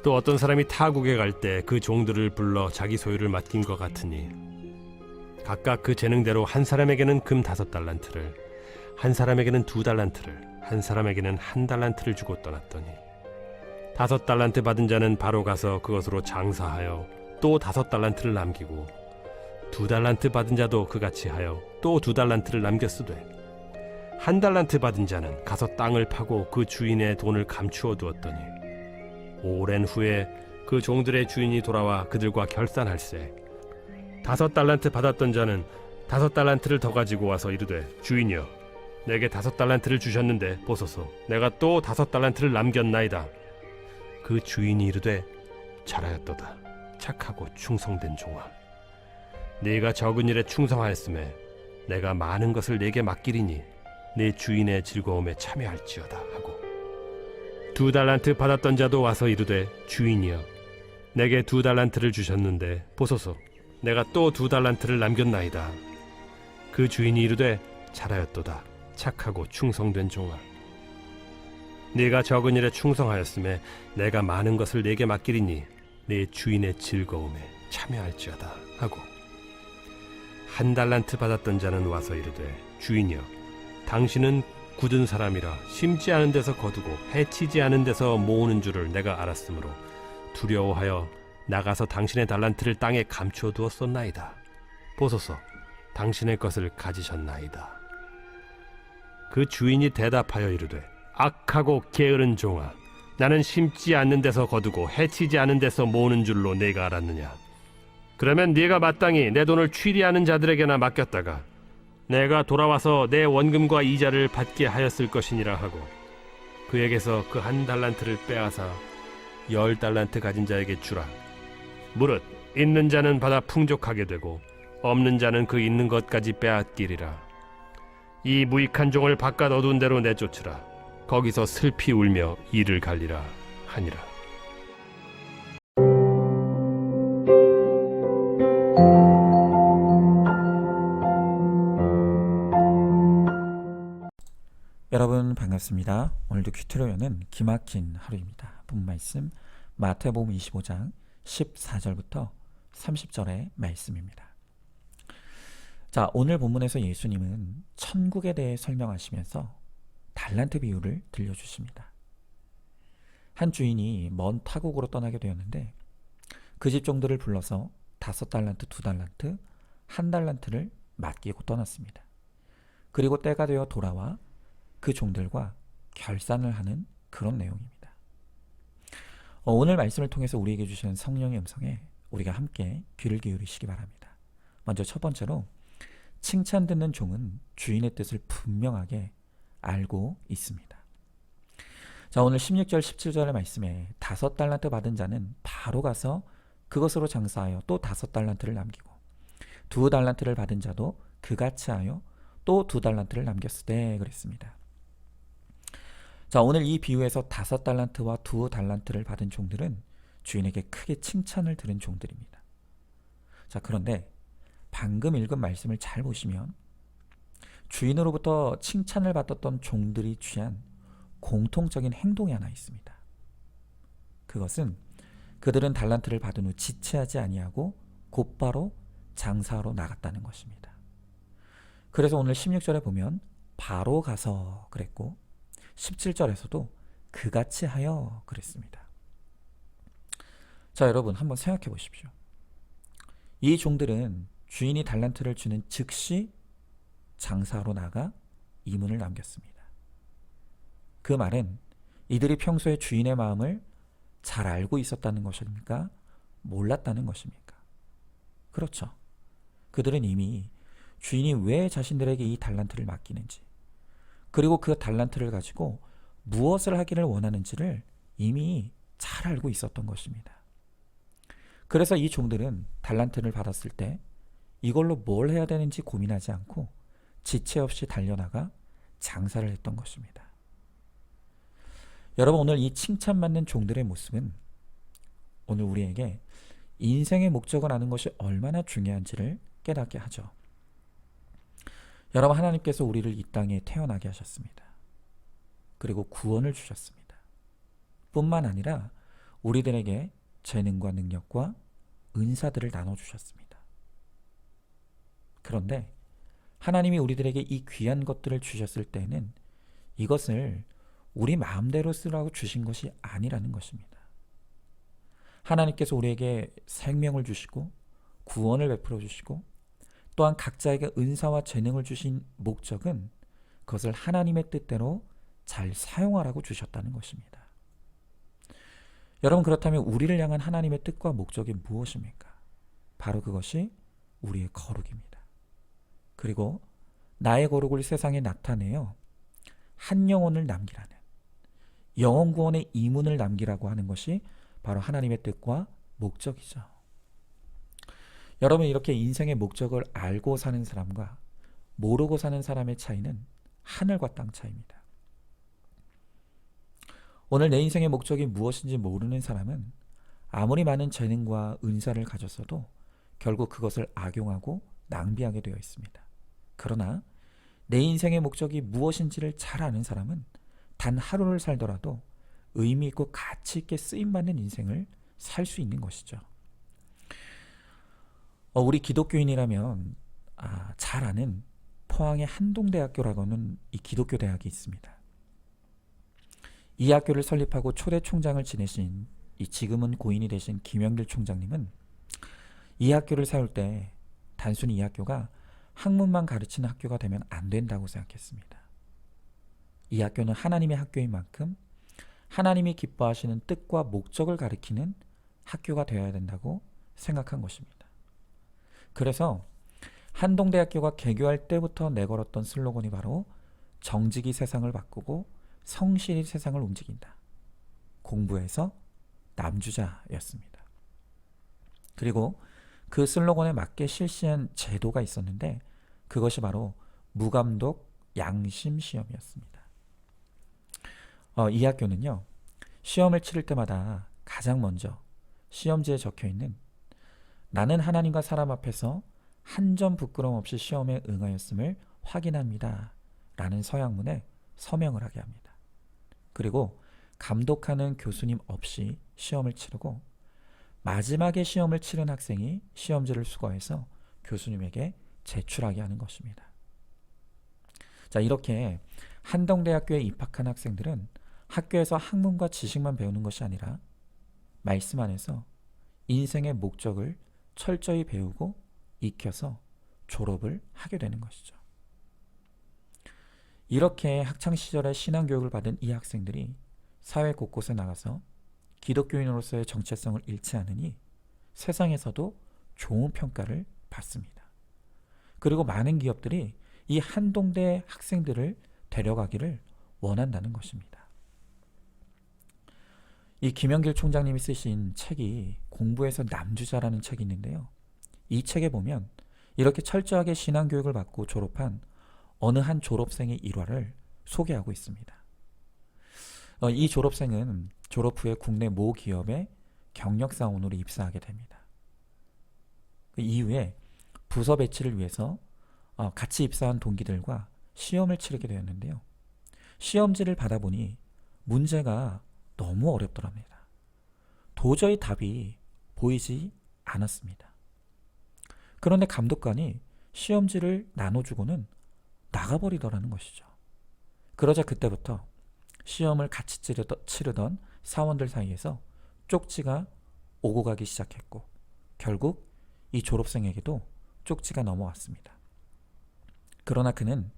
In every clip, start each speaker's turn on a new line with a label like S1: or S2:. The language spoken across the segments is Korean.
S1: 또 어떤 사람이 타국에 갈 때 그 종들을 불러 자기 소유를 맡긴 것 같으니 각각 그 재능대로 한 사람에게는 금 5달란트를, 한 사람에게는 2달란트를, 한 사람에게는 1달란트를 주고 떠났더니 5달란트 받은 자는 바로 가서 그것으로 장사하여 또 5달란트를 남기고 2달란트 받은 자도 그같이 하여 또 2달란트를 남겼으되 1달란트 받은 자는 가서 땅을 파고 그 주인의 돈을 감추어 두었더니 오랜 후에 그 종들의 주인이 돌아와 그들과 결산할세 5달란트 받았던 자는 5달란트를 더 가지고 와서 이르되 주인이여 내게 5달란트를 주셨는데 보소서 내가 또 5달란트를 남겼나이다. 그 주인이 이르되 잘하였도다 착하고 충성된 종아 네가 적은 일에 충성하였음에 내가 많은 것을 네게 맡기리니 네 주인의 즐거움에 참여할지어다 하고 2달란트 받았던 자도 와서 이르되 주인이여 내게 2달란트를 주셨는데 보소서 내가 또 2달란트를 남겼나이다. 그 주인이 이르되 잘하였도다 착하고 충성된 종아 네가 적은 일에 충성하였음에 내가 많은 것을 네게 맡기리니 네 주인의 즐거움에 참여할지어다 하고 1달란트 받았던 자는 와서 이르되 주인이여 당신은 굳은 사람이라 심지 않은 데서 거두고 해치지 않은 데서 모으는 줄을 내가 알았으므로 두려워하여 나가서 당신의 달란트를 땅에 감추어 두었었나이다. 보소서 당신의 것을 가지셨나이다. 그 주인이 대답하여 이르되 악하고 게으른 종아 나는 심지 않는 데서 거두고 해치지 않은 데서 모으는 줄로 네가 알았느냐. 그러면 네가 마땅히 내 돈을 취리하는 자들에게나 맡겼다가 내가 돌아와서 내 원금과 이자를 받게 하였을 것이니라 하고 그에게서 그 1달란트를 빼앗아 10달란트 가진 자에게 주라. 무릇 있는 자는 받아 풍족하게 되고 없는 자는 그 있는 것까지 빼앗기리라. 이 무익한 종을 바깥 어두운 데로 내쫓으라. 거기서 슬피 울며 이를 갈리라 하니라.
S2: 여러분 반갑습니다. 오늘도 큐티로연은 기막힌 하루입니다. 본 말씀 마태복음 25장 14절부터 30절의 말씀입니다. 자, 오늘 본문에서 예수님은 천국에 대해 설명하시면서 달란트 비유를 들려주십니다. 한 주인이 먼 타국으로 떠나게 되었는데 그 집 종들을 불러서 5달란트, 2달란트, 1달란트를 맡기고 떠났습니다. 그리고 때가 되어 돌아와 그 종들과 결산을 하는 그런 내용입니다. 오늘 말씀을 통해서 우리에게 주시는 성령의 음성에 우리가 함께 귀를 기울이시기 바랍니다. 먼저 첫 번째로 칭찬 듣는 종은 주인의 뜻을 분명하게 알고 있습니다. 자, 오늘 16절 17절의 말씀에 5달란트 받은 자는 바로 가서 그것으로 장사하여 또 5달란트를 남기고 2달란트를 받은 자도 그같이 하여 또 2달란트를 남겼으되 그랬습니다. 자, 오늘 이 비유에서 5달란트와 2달란트를 받은 종들은 주인에게 크게 칭찬을 들은 종들입니다. 자, 그런데 방금 읽은 말씀을 잘 보시면 주인으로부터 칭찬을 받았던 종들이 취한 공통적인 행동이 하나 있습니다. 그것은 그들은 달란트를 받은 후 지체하지 아니하고 곧바로 장사하러 나갔다는 것입니다. 그래서 오늘 16절에 보면 바로 가서 그랬고 17절에서도 그같이 하여 그랬습니다. 자, 여러분 한번 생각해 보십시오. 이 종들은 주인이 달란트를 주는 즉시 장사하러 나가 이문을 남겼습니다. 그 말은 이들이 평소에 주인의 마음을 잘 알고 있었다는 것입니까? 몰랐다는 것입니까? 그렇죠. 그들은 이미 주인이 왜 자신들에게 이 달란트를 맡기는지 그리고 그 달란트를 가지고 무엇을 하기를 원하는지를 이미 잘 알고 있었던 것입니다. 그래서 이 종들은 달란트를 받았을 때 이걸로 뭘 해야 되는지 고민하지 않고 지체 없이 달려나가 장사를 했던 것입니다. 여러분, 오늘 이 칭찬받는 종들의 모습은 오늘 우리에게 인생의 목적을 아는 것이 얼마나 중요한지를 깨닫게 하죠. 여러분, 하나님께서 우리를 이 땅에 태어나게 하셨습니다. 그리고 구원을 주셨습니다. 뿐만 아니라 우리들에게 재능과 능력과 은사들을 나눠주셨습니다. 그런데 하나님이 우리들에게 이 귀한 것들을 주셨을 때는 이것을 우리 마음대로 쓰라고 주신 것이 아니라는 것입니다. 하나님께서 우리에게 생명을 주시고 구원을 베풀어 주시고 또한 각자에게 은사와 재능을 주신 목적은 그것을 하나님의 뜻대로 잘 사용하라고 주셨다는 것입니다. 여러분, 그렇다면 우리를 향한 하나님의 뜻과 목적이 무엇입니까? 바로 그것이 우리의 거룩입니다. 그리고 나의 거룩을 세상에 나타내어 한 영혼을 남기라는, 영혼 구원의 이문을 남기라고 하는 것이 바로 하나님의 뜻과 목적이죠. 여러분, 이렇게 인생의 목적을 알고 사는 사람과 모르고 사는 사람의 차이는 하늘과 땅 차이입니다. 오늘 내 인생의 목적이 무엇인지 모르는 사람은 아무리 많은 재능과 은사를 가졌어도 결국 그것을 악용하고 낭비하게 되어 있습니다. 그러나 내 인생의 목적이 무엇인지를 잘 아는 사람은 단 하루를 살더라도 의미 있고 가치 있게 쓰임받는 인생을 살 수 있는 것이죠. 우리 기독교인이라면 잘 아는 포항의 한동대학교라고는 이 기독교 대학이 있습니다. 이 학교를 설립하고 초대 총장을 지내신 지금은 고인이 되신 김영길 총장님은 이 학교를 세울 때 단순히 이 학교가 학문만 가르치는 학교가 되면 안 된다고 생각했습니다. 이 학교는 하나님의 학교인 만큼 하나님이 기뻐하시는 뜻과 목적을 가리키는 학교가 되어야 된다고 생각한 것입니다. 그래서 한동대학교가 개교할 때부터 내걸었던 슬로건이 바로 정직이 세상을 바꾸고 성실이 세상을 움직인다. 공부해서 남주자였습니다. 그리고 그 슬로건에 맞게 실시한 제도가 있었는데 그것이 바로 무감독 양심 시험이었습니다. 이 학교는요, 시험을 치를 때마다 가장 먼저 시험지에 적혀있는 나는 하나님과 사람 앞에서 한 점 부끄럼 없이 시험에 응하였음을 확인합니다 라는 서약문에 서명을 하게 합니다. 그리고 감독하는 교수님 없이 시험을 치르고 마지막에 시험을 치른 학생이 시험지를 수거해서 교수님에게 제출하게 하는 것입니다. 자, 이렇게 한동대학교에 입학한 학생들은 학교에서 학문과 지식만 배우는 것이 아니라 말씀 안에서 인생의 목적을 철저히 배우고 익혀서 졸업을 하게 되는 것이죠. 이렇게 학창시절에 신앙교육을 받은 이 학생들이 사회 곳곳에 나가서 기독교인으로서의 정체성을 잃지 않으니 세상에서도 좋은 평가를 받습니다. 그리고 많은 기업들이 이 한동대 학생들을 데려가기를 원한다는 것입니다. 이 김영길 총장님이 쓰신 책이 공부해서 남주자라는 책이 있는데요. 이 책에 보면 이렇게 철저하게 신앙교육을 받고 졸업한 어느 한 졸업생의 일화를 소개하고 있습니다. 이 졸업생은 졸업 후에 국내 모 기업의 경력사원으로 입사하게 됩니다. 그 이후에 부서 배치를 위해서 같이 입사한 동기들과 시험을 치르게 되었는데요. 시험지를 받아보니 문제가 너무 어렵더랍니다. 도저히 답이 보이지 않았습니다. 그런데 감독관이 시험지를 나눠주고는 나가버리더라는 것이죠. 그러자 그때부터 시험을 같이 치르던 사원들 사이에서 쪽지가 오고 가기 시작했고 결국 이 졸업생에게도 쪽지가 넘어왔습니다. 그러나 그는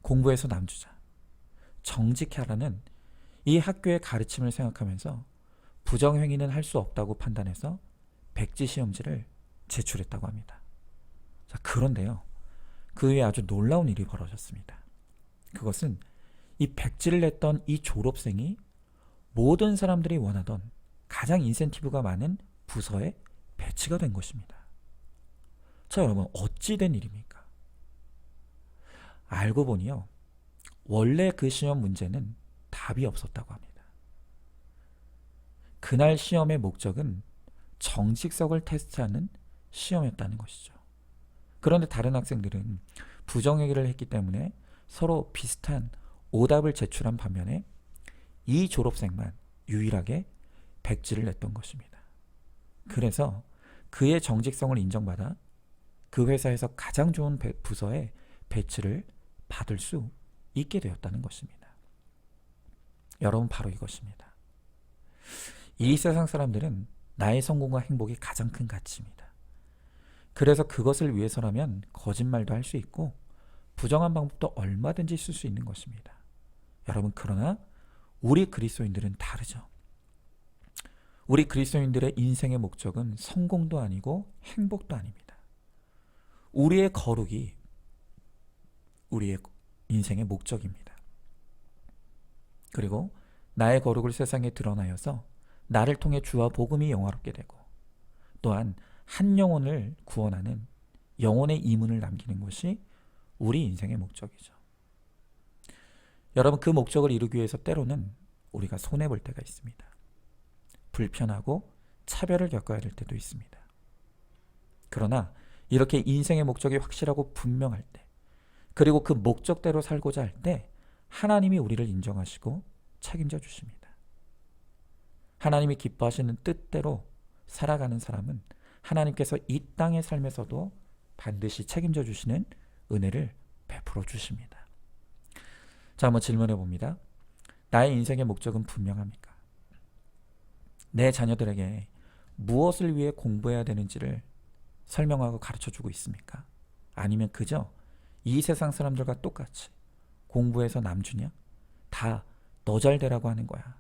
S2: 공부해서 남주자, 정직하라는 이 학교의 가르침을 생각하면서 부정행위는 할 수 없다고 판단해서 백지 시험지를 제출했다고 합니다. 자, 그런데요, 그 후에 아주 놀라운 일이 벌어졌습니다. 그것은 이 백지를 냈던 이 졸업생이 모든 사람들이 원하던 가장 인센티브가 많은 부서에 배치가 된 것입니다. 자, 여러분, 어찌 된 일입니까? 알고 보니요, 원래 그 시험 문제는 답이 없었다고 합니다. 그날 시험의 목적은 정직성을 테스트하는 시험이었다는 것이죠. 그런데 다른 학생들은 부정행위를 했기 때문에 서로 비슷한 오답을 제출한 반면에 이 졸업생만 유일하게 백지를 냈던 것입니다. 그래서 그의 정직성을 인정받아 그 회사에서 가장 좋은 부서에 배치를 받을 수 있게 되었다는 것입니다. 여러분, 바로 이것입니다. 이 세상 사람들은 나의 성공과 행복이 가장 큰 가치입니다. 그래서 그것을 위해서라면 거짓말도 할 수 있고 부정한 방법도 얼마든지 쓸 수 있는 것입니다. 여러분, 그러나 우리 그리스도인들은 다르죠. 우리 그리스도인들의 인생의 목적은 성공도 아니고 행복도 아닙니다. 우리의 거룩이 우리의 인생의 목적입니다. 그리고 나의 거룩을 세상에 드러나여서 나를 통해 주와 복음이 영화롭게 되고 또한 한 영혼을 구원하는 영혼의 이문을 남기는 것이 우리 인생의 목적이죠. 여러분, 그 목적을 이루기 위해서 때로는 우리가 손해볼 때가 있습니다. 불편하고 차별을 겪어야 될 때도 있습니다. 그러나 이렇게 인생의 목적이 확실하고 분명할 때, 그리고 그 목적대로 살고자 할 때 하나님이 우리를 인정하시고 책임져 주십니다. 하나님이 기뻐하시는 뜻대로 살아가는 사람은 하나님께서 이 땅의 삶에서도 반드시 책임져 주시는 은혜를 베풀어 주십니다. 자, 한번 질문해 봅니다. 나의 인생의 목적은 분명합니까? 내 자녀들에게 무엇을 위해 공부해야 되는지를 설명하고 가르쳐주고 있습니까? 아니면 그저 이 세상 사람들과 똑같이 공부해서 남주냐? 다 너 잘 되라고 하는 거야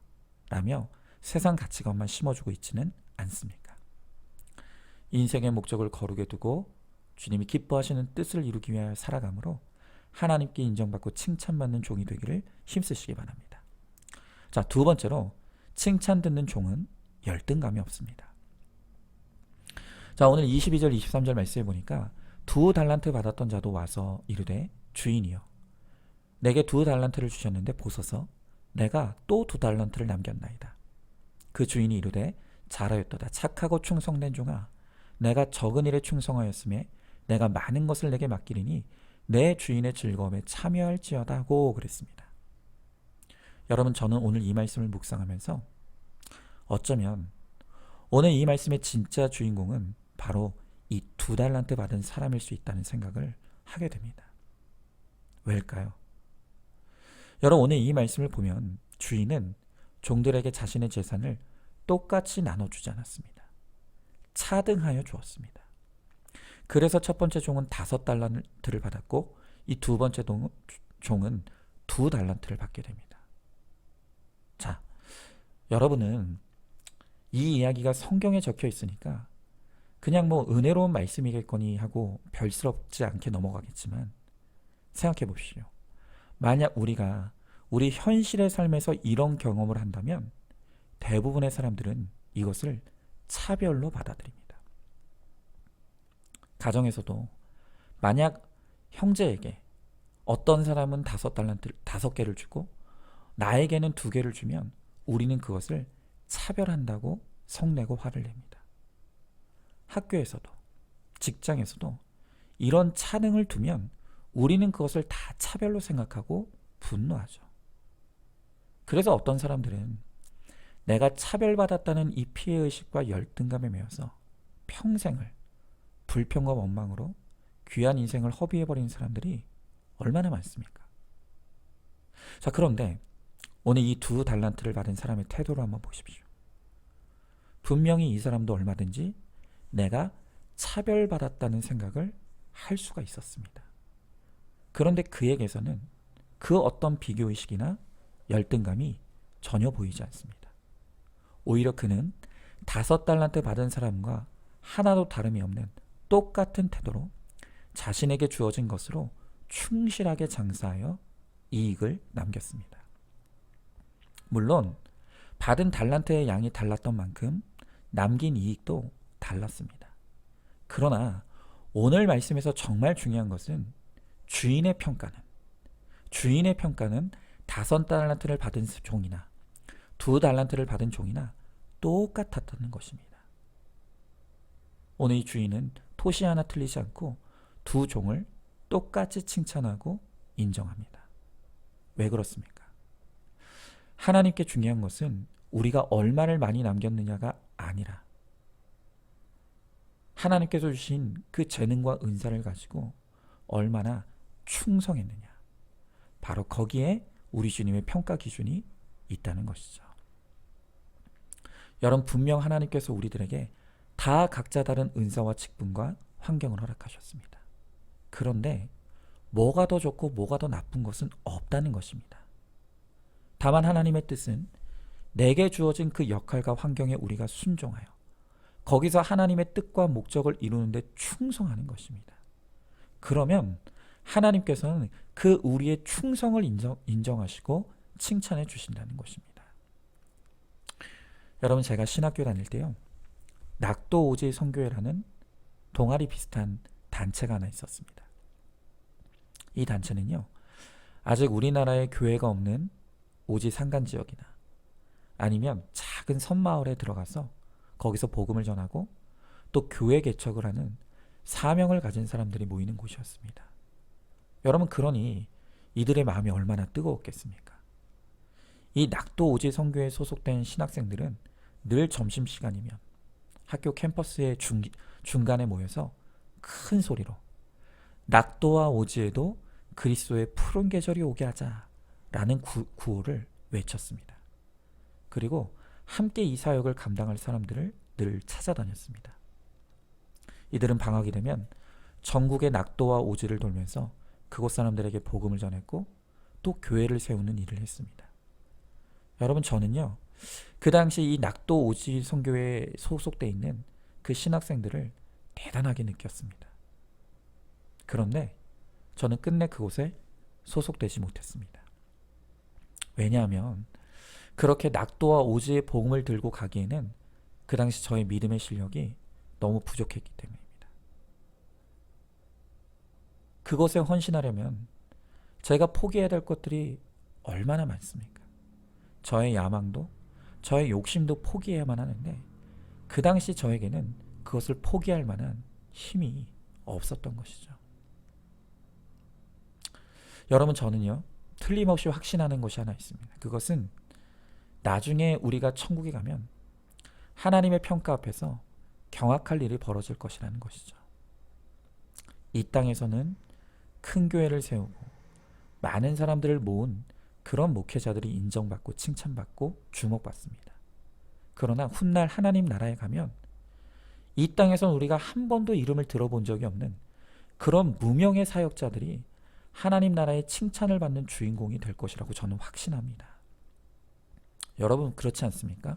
S2: 라며 세상 가치관만 심어주고 있지는 않습니까? 인생의 목적을 거룩에 두고 주님이 기뻐하시는 뜻을 이루기 위하여 살아감으로 하나님께 인정받고 칭찬받는 종이 되기를 힘쓰시기 바랍니다. 자, 두 번째로 칭찬 듣는 종은 열등감이 없습니다. 자, 오늘 22절 23절 말씀해 보니까 2달란트 받았던 자도 와서 이르되 주인이여 내게 2달란트를 주셨는데 보소서 내가 또 2달란트를 남겼나이다. 그 주인이 이르되 잘하였도다. 착하고 충성된 종아 내가 적은 일에 충성하였음에 내가 많은 것을 내게 맡기리니 내 주인의 즐거움에 참여할지어다 하고 그랬습니다. 여러분, 저는 오늘 이 말씀을 묵상하면서 어쩌면 오늘 이 말씀의 진짜 주인공은 바로 이 2달란트 받은 사람일 수 있다는 생각을 하게 됩니다. 왜일까요? 여러분, 오늘 이 말씀을 보면 주인은 종들에게 자신의 재산을 똑같이 나눠주지 않았습니다. 차등하여 주었습니다. 그래서 첫 번째 종은 5달란트를 받았고 이 두 번째 종은 2달란트를 받게 됩니다. 자, 여러분은 이 이야기가 성경에 적혀 있으니까 그냥 뭐 은혜로운 말씀이겠거니 하고 별스럽지 않게 넘어가겠지만 생각해 보십시오. 만약 우리가 우리 현실의 삶에서 이런 경험을 한다면 대부분의 사람들은 이것을 차별로 받아들입니다. 가정에서도 만약 형제에게 어떤 사람은 5개를 주고 나에게는 2개를 주면 우리는 그것을 차별한다고 성내고 화를 냅니다. 학교에서도 직장에서도 이런 차등을 두면 우리는 그것을 다 차별로 생각하고 분노하죠. 그래서 어떤 사람들은 내가 차별받았다는 이 피해의식과 열등감에 매여서 평생을 불평과 원망으로 귀한 인생을 허비해버린 사람들이 얼마나 많습니까? 자, 그런데 오늘 이 2달란트를 받은 사람의 태도를 한번 보십시오. 분명히 이 사람도 얼마든지 내가 차별받았다는 생각을 할 수가 있었습니다. 그런데 그에게서는 그 어떤 비교의식이나 열등감이 전혀 보이지 않습니다. 오히려 그는 5달란트 받은 사람과 하나도 다름이 없는 똑같은 태도로 자신에게 주어진 것으로 충실하게 장사하여 이익을 남겼습니다. 물론 받은 달란트의 양이 달랐던 만큼 남긴 이익도 달랐습니다. 그러나 오늘 말씀에서 정말 중요한 것은 주인의 평가는 5달란트를 받은 종이나 2달란트를 받은 종이나 똑같았다는 것입니다. 오늘 이 주인은 토시 하나 틀리지 않고 두 종을 똑같이 칭찬하고 인정합니다. 왜 그렇습니까? 하나님께 중요한 것은 우리가 얼마를 많이 남겼느냐가 아니라 하나님께서 주신 그 재능과 은사를 가지고 얼마나 충성했느냐, 바로 거기에 우리 주님의 평가 기준이 있다는 것이죠. 여러분, 분명 하나님께서 우리들에게 다 각자 다른 은사와 직분과 환경을 허락하셨습니다. 그런데 뭐가 더 좋고 뭐가 더 나쁜 것은 없다는 것입니다. 다만 하나님의 뜻은 내게 주어진 그 역할과 환경에 우리가 순종하여 거기서 하나님의 뜻과 목적을 이루는 데 충성하는 것입니다. 그러면 하나님께서는 그 우리의 충성을 인정하시고 칭찬해 주신다는 것입니다. 여러분, 제가 신학교 다닐 때요, 낙도 오지 선교회라는 동아리 비슷한 단체가 하나 있었습니다. 이 단체는요, 아직 우리나라에 교회가 없는 오지 산간 지역이나 아니면 작은 섬마을에 들어가서 거기서 복음을 전하고 또 교회 개척을 하는 사명을 가진 사람들이 모이는 곳이었습니다. 여러분, 그러니 이들의 마음이 얼마나 뜨거웠겠습니까? 이 낙도 오지 선교회에 소속된 신학생들은 늘 점심시간이면 학교 캠퍼스의 중간에 모여서 큰 소리로 낙도와 오지에도 그리스도의 푸른 계절이 오게 하자라는 구호를 외쳤습니다. 그리고 함께 이 사역을 감당할 사람들을 늘 찾아다녔습니다. 이들은 방학이 되면 전국의 낙도와 오지를 돌면서 그곳 사람들에게 복음을 전했고 또 교회를 세우는 일을 했습니다. 여러분, 저는요, 그 당시 이 낙도 오지 선교회에 소속돼 있는 그 신학생들을 대단하게 느꼈습니다. 그런데 저는 끝내 그곳에 소속되지 못했습니다. 왜냐하면 그렇게 낙도와 오지의 복음을 들고 가기에는 그 당시 저의 믿음의 실력이 너무 부족했기 때문입니다. 그것에 헌신하려면 제가 포기해야 될 것들이 얼마나 많습니까? 저의 야망도 저의 욕심도 포기해야만 하는데 그 당시 저에게는 그것을 포기할 만한 힘이 없었던 것이죠. 여러분, 저는요, 틀림없이 확신하는 것이 하나 있습니다. 그것은 나중에 우리가 천국에 가면 하나님의 평가 앞에서 경악할 일이 벌어질 것이라는 것이죠. 이 땅에서는 큰 교회를 세우고 많은 사람들을 모은 그런 목회자들이 인정받고 칭찬받고 주목받습니다. 그러나 훗날 하나님 나라에 가면 이 땅에선 우리가 한 번도 이름을 들어본 적이 없는 그런 무명의 사역자들이 하나님 나라의 칭찬을 받는 주인공이 될 것이라고 저는 확신합니다. 여러분, 그렇지 않습니까?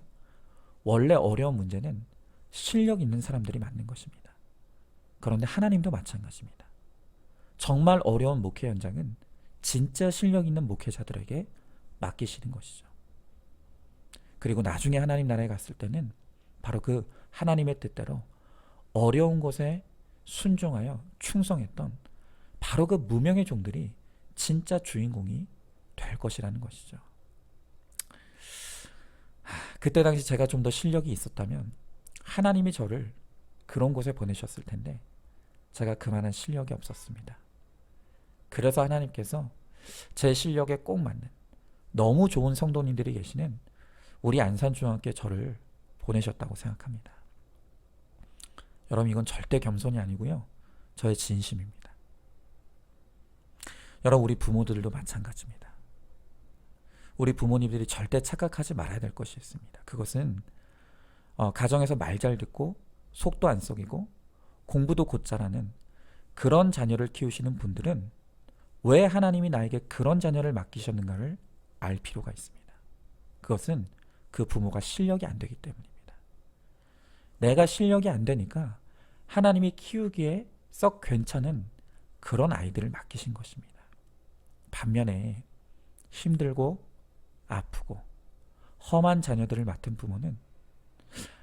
S2: 원래 어려운 문제는 실력 있는 사람들이 맞는 것입니다. 그런데 하나님도 마찬가지입니다. 정말 어려운 목회 현장은 진짜 실력 있는 목회자들에게 맡기시는 것이죠. 그리고 나중에 하나님 나라에 갔을 때는 바로 그 하나님의 뜻대로 어려운 곳에 순종하여 충성했던 바로 그 무명의 종들이 진짜 주인공이 될 것이라는 것이죠. 그때 당시 제가 좀 더 실력이 있었다면 하나님이 저를 그런 곳에 보내셨을 텐데 제가 그만한 실력이 없었습니다. 그래서 하나님께서 제 실력에 꼭 맞는 너무 좋은 성도님들이 계시는 우리 안산중학교에 저를 보내셨다고 생각합니다. 여러분, 이건 절대 겸손이 아니고요, 저의 진심입니다. 여러분, 우리 부모들도 마찬가지입니다. 우리 부모님들이 절대 착각하지 말아야 될 것이 있습니다. 그것은 가정에서 말 잘 듣고 속도 안 썩이고 공부도 곧잘하는 그런 자녀를 키우시는 분들은 왜 하나님이 나에게 그런 자녀를 맡기셨는가를 알 필요가 있습니다. 그것은 그 부모가 실력이 안 되기 때문입니다. 내가 실력이 안 되니까 하나님이 키우기에 썩 괜찮은 그런 아이들을 맡기신 것입니다. 반면에 힘들고 아프고 험한 자녀들을 맡은 부모는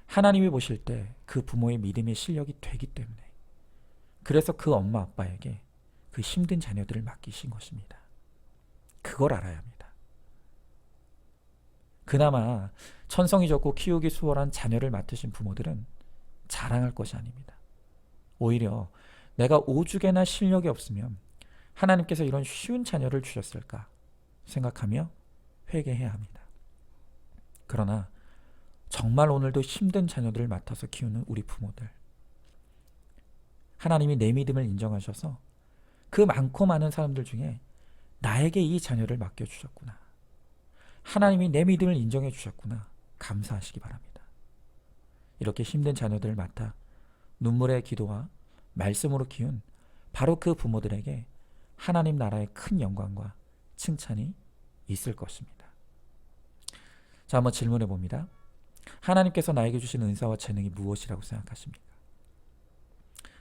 S2: 하나님이 보실 때 그 부모의 믿음의 실력이 되기 때문에, 그래서 그 엄마 아빠에게 그 힘든 자녀들을 맡기신 것입니다. 그걸 알아야 합니다. 그나마 천성이 좋고 키우기 수월한 자녀를 맡으신 부모들은 자랑할 것이 아닙니다. 오히려 내가 오죽에나 실력이 없으면 하나님께서 이런 쉬운 자녀를 주셨을까 생각하며 회개해야 합니다. 그러나 정말 오늘도 힘든 자녀들을 맡아서 키우는 우리 부모들, 하나님이 내 믿음을 인정하셔서 그 많고 많은 사람들 중에 나에게 이 자녀를 맡겨주셨구나, 하나님이 내 믿음을 인정해 주셨구나, 감사하시기 바랍니다. 이렇게 힘든 자녀들을 맡아 눈물의 기도와 말씀으로 키운 바로 그 부모들에게 하나님 나라의 큰 영광과 칭찬이 있을 것입니다. 자, 한번 질문해 봅니다. 하나님께서 나에게 주신 은사와 재능이 무엇이라고 생각하십니까?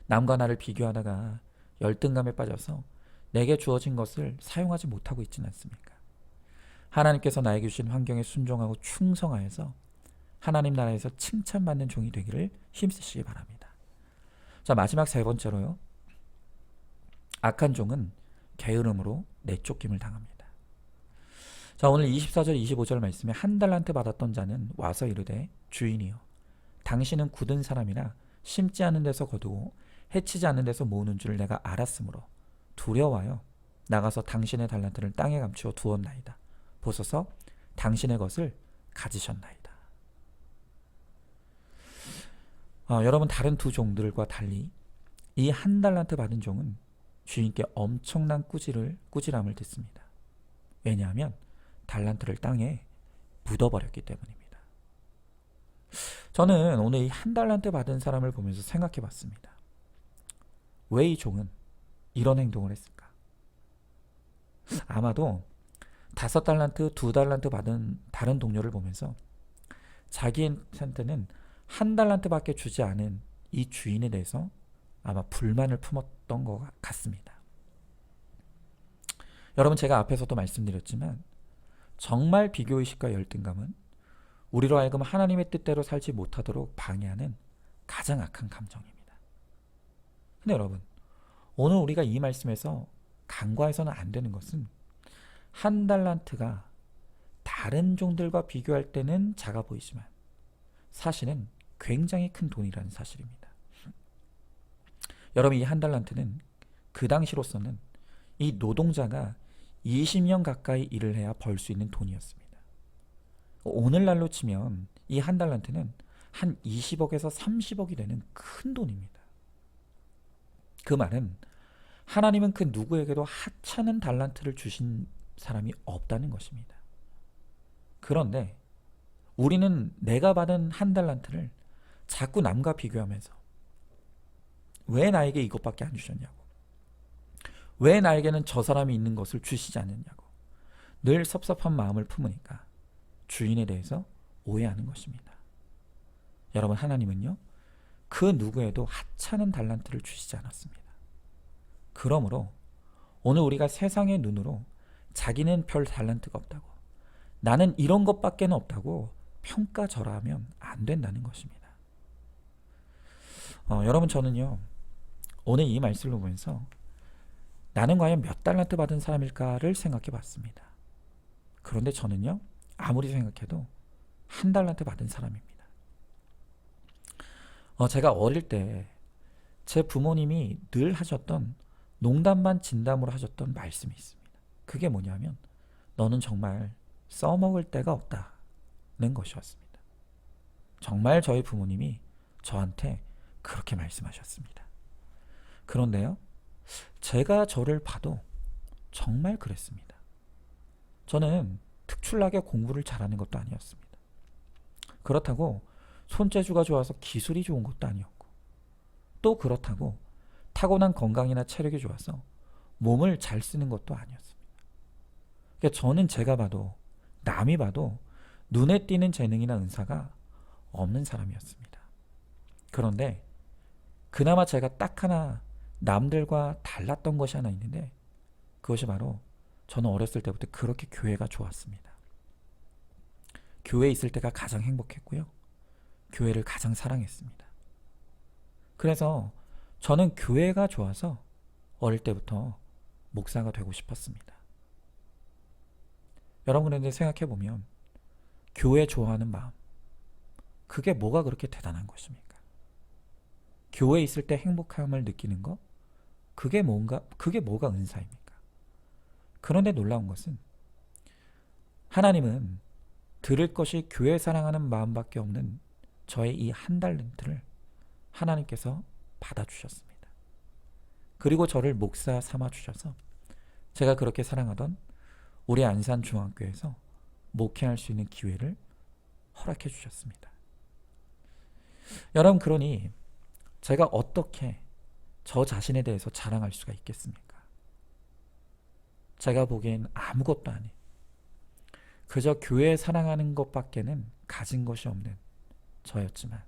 S2: 남과 나를 비교하다가 열등감에 빠져서 내게 주어진 것을 사용하지 못하고 있지는 않습니까? 하나님께서 나에게 주신 환경에 순종하고 충성하여서 하나님 나라에서 칭찬받는 종이 되기를 힘쓰시기 바랍니다. 자, 마지막 세 번째로요. 악한 종은 게으름으로 내쫓김을 당합니다. 자, 오늘 24절 25절 말씀에 한 달란트 받았던 자는 와서 이르되 주인이여 당신은 굳은 사람이나 심지 않은 데서 거두고 해치지 않는 데서 모으는 줄 내가 알았으므로 두려워하여 나가서 당신의 달란트를 땅에 감추어 두었나이다. 보소서 당신의 것을 가지셨나이다. 여러분, 다른 두 종들과 달리 이 한 달란트 받은 종은 주인께 엄청난 꾸지람을 듣습니다. 왜냐하면 달란트를 땅에 묻어버렸기 때문입니다. 저는 오늘 이 한 달란트 받은 사람을 보면서 생각해 봤습니다. 왜 이 종은 이런 행동을 했을까? 아마도 5달란트, 2달란트 받은 다른 동료를 보면서 자기한테는 한 달란트밖에 주지 않은 이 주인에 대해서 아마 불만을 품었던 것 같습니다. 여러분, 제가 앞에서도 말씀드렸지만 정말 비교의식과 열등감은 우리로 하여금 하나님의 뜻대로 살지 못하도록 방해하는 가장 악한 감정입니다. 근데 여러분, 오늘 우리가 이 말씀에서 간과해서는 안 되는 것은 한 달란트가 다른 종들과 비교할 때는 작아 보이지만 사실은 굉장히 큰 돈이라는 사실입니다. 여러분, 이 한 달란트는 그 당시로서는 이 노동자가 20년 가까이 일을 해야 벌 수 있는 돈이었습니다. 오늘날로 치면 이 한 달란트는 한 20억에서 30억이 되는 큰 돈입니다. 그 말은 하나님은 그 누구에게도 하찮은 달란트를 주신 사람이 없다는 것입니다. 그런데 우리는 내가 받은 한 달란트를 자꾸 남과 비교하면서 왜 나에게 이것밖에 안 주셨냐고, 왜 나에게는 저 사람이 있는 것을 주시지 않느냐고 늘 섭섭한 마음을 품으니까 주인에 대해서 오해하는 것입니다. 여러분, 하나님은요 그 누구에도 하찮은 달란트를 주시지 않았습니다. 그러므로 오늘 우리가 세상의 눈으로 자기는 별 달란트가 없다고, 나는 이런 것밖에 없다고 평가절하하면 안 된다는 것입니다. 여러분, 저는요 오늘 이 말씀을 보면서 나는 과연 몇 달란트 받은 사람일까를 생각해 봤습니다. 그런데 저는요 아무리 생각해도 한 달란트 받은 사람입니다. 제가 어릴 때 제 부모님이 늘 하셨던 농담 반 진담으로 하셨던 말씀이 있습니다. 그게 뭐냐면 너는 정말 써먹을 데가 없다는 것이었습니다. 정말 저희 부모님이 저한테 그렇게 말씀하셨습니다. 그런데요, 제가 저를 봐도 정말 그랬습니다. 저는 특출나게 공부를 잘하는 것도 아니었습니다. 그렇다고 손재주가 좋아서 기술이 좋은 것도 아니었고, 또 그렇다고 타고난 건강이나 체력이 좋아서 몸을 잘 쓰는 것도 아니었습니다. 그러니까 저는 제가 봐도 남이 봐도 눈에 띄는 재능이나 은사가 없는 사람이었습니다. 그런데 그나마 제가 딱 하나 남들과 달랐던 것이 하나 있는데 그것이 바로 저는 어렸을 때부터 그렇게 교회가 좋았습니다. 교회에 있을 때가 가장 행복했고요. 교회를 가장 사랑했습니다. 그래서 저는 교회가 좋아서 어릴 때부터 목사가 되고 싶었습니다. 여러분, 그런데 생각해보면 교회 좋아하는 마음, 그게 뭐가 그렇게 대단한 것입니까? 교회에 있을 때 행복함을 느끼는 것, 그게 뭐가 은사입니까? 그런데 놀라운 것은 하나님은 들을 것이 교회 사랑하는 마음밖에 없는 저의 이 한 달란트를 하나님께서 받아주셨습니다. 그리고 저를 목사 삼아 주셔서 제가 그렇게 사랑하던 우리 안산중앙교회에서 목회할 수 있는 기회를 허락해 주셨습니다. 여러분, 그러니 제가 어떻게 저 자신에 대해서 자랑할 수가 있겠습니까? 제가 보기엔 아무것도 아닌, 그저 교회 사랑하는 것밖에는 가진 것이 없는 저였지만,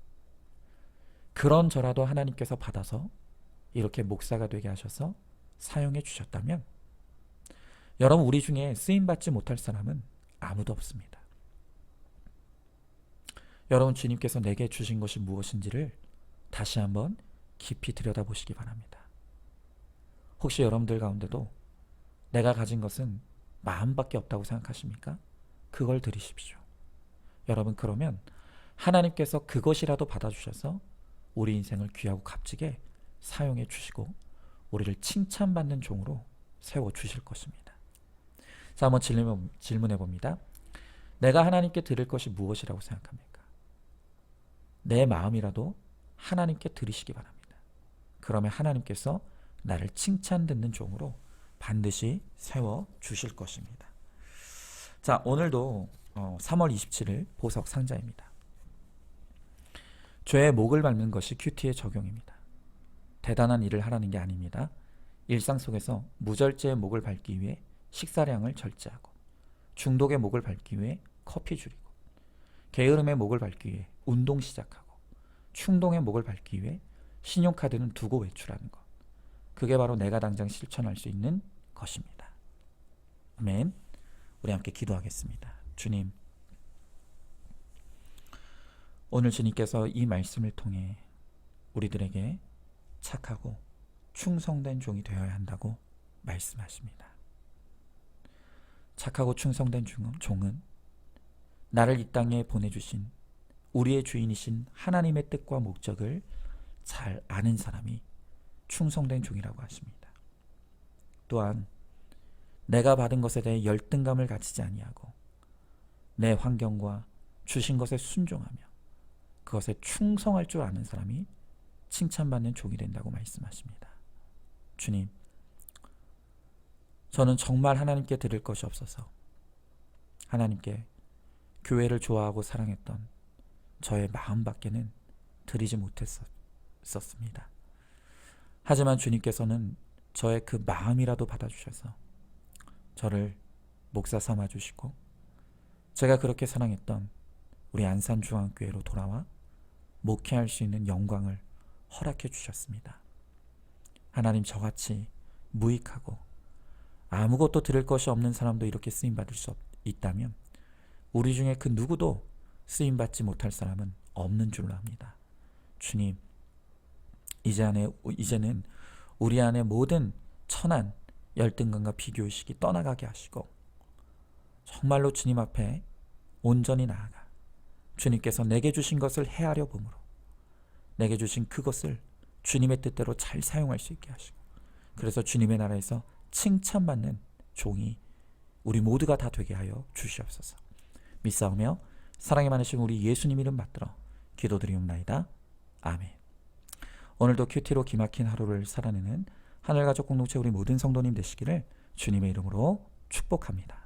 S2: 그런 저라도 하나님께서 받아서 이렇게 목사가 되게 하셔서 사용해 주셨다면, 여러분, 우리 중에 쓰임받지 못할 사람은 아무도 없습니다. 여러분, 주님께서 내게 주신 것이 무엇인지를 다시 한번 깊이 들여다보시기 바랍니다. 혹시 여러분들 가운데도 내가 가진 것은 마음밖에 없다고 생각하십니까? 그걸 드리십시오. 여러분, 그러면 하나님께서 그것이라도 받아주셔서 우리 인생을 귀하고 값지게 사용해 주시고 우리를 칭찬받는 종으로 세워주실 것입니다. 자, 한번 질문해 봅니다. 내가 하나님께 드릴 것이 무엇이라고 생각합니까? 내 마음이라도 하나님께 드리시기 바랍니다. 그러면 하나님께서 나를 칭찬 듣는 종으로 반드시 세워주실 것입니다. 자, 오늘도 3월 27일 보석 상자입니다. 죄의 목을 밟는 것이 큐티의 적용입니다. 대단한 일을 하라는 게 아닙니다. 일상 속에서 무절제의 목을 밟기 위해 식사량을 절제하고, 중독의 목을 밟기 위해 커피 줄이고, 게으름의 목을 밟기 위해 운동 시작하고, 충동의 목을 밟기 위해 신용카드는 두고 외출하는 것. 그게 바로 내가 당장 실천할 수 있는 것입니다. 아멘. 우리 함께 기도하겠습니다. 주님, 오늘 주님께서 이 말씀을 통해 우리들에게 착하고 충성된 종이 되어야 한다고 말씀하십니다. 착하고 충성된 종은 나를 이 땅에 보내주신 우리의 주인이신 하나님의 뜻과 목적을 잘 아는 사람이 충성된 종이라고 하십니다. 또한 내가 받은 것에 대해 열등감을 가지지 아니하고 내 환경과 주신 것에 순종하며 그것에 충성할 줄 아는 사람이 칭찬받는 종이 된다고 말씀하십니다. 주님, 저는 정말 하나님께 드릴 것이 없어서 하나님께 교회를 좋아하고 사랑했던 저의 마음밖에는 드리지 못했었습니다. 하지만 주님께서는 저의 그 마음이라도 받아주셔서 저를 목사 삼아주시고 제가 그렇게 사랑했던 우리 안산중앙교회로 돌아와 목회할 수 있는 영광을 허락해 주셨습니다. 하나님, 저같이 무익하고 아무것도 들을 것이 없는 사람도 이렇게 쓰임받을 수 있다면 우리 중에 그 누구도 쓰임받지 못할 사람은 없는 줄로 압니다. 주님, 이제는 우리 안에 모든 천한 열등감과 비교의식이 떠나가게 하시고 정말로 주님 앞에 온전히 나아가 주님께서 내게 주신 것을 헤아려 봄으로 내게 주신 그것을 주님의 뜻대로 잘 사용할 수 있게 하시고, 그래서 주님의 나라에서 칭찬받는 종이 우리 모두가 다 되게 하여 주시옵소서. 믿사오며 사랑이 많으신 우리 예수님 이름 받들어 기도드리옵나이다. 아멘. 오늘도 큐티로 기막힌 하루를 살아내는 하늘가족 공동체 우리 모든 성도님 되시기를 주님의 이름으로 축복합니다.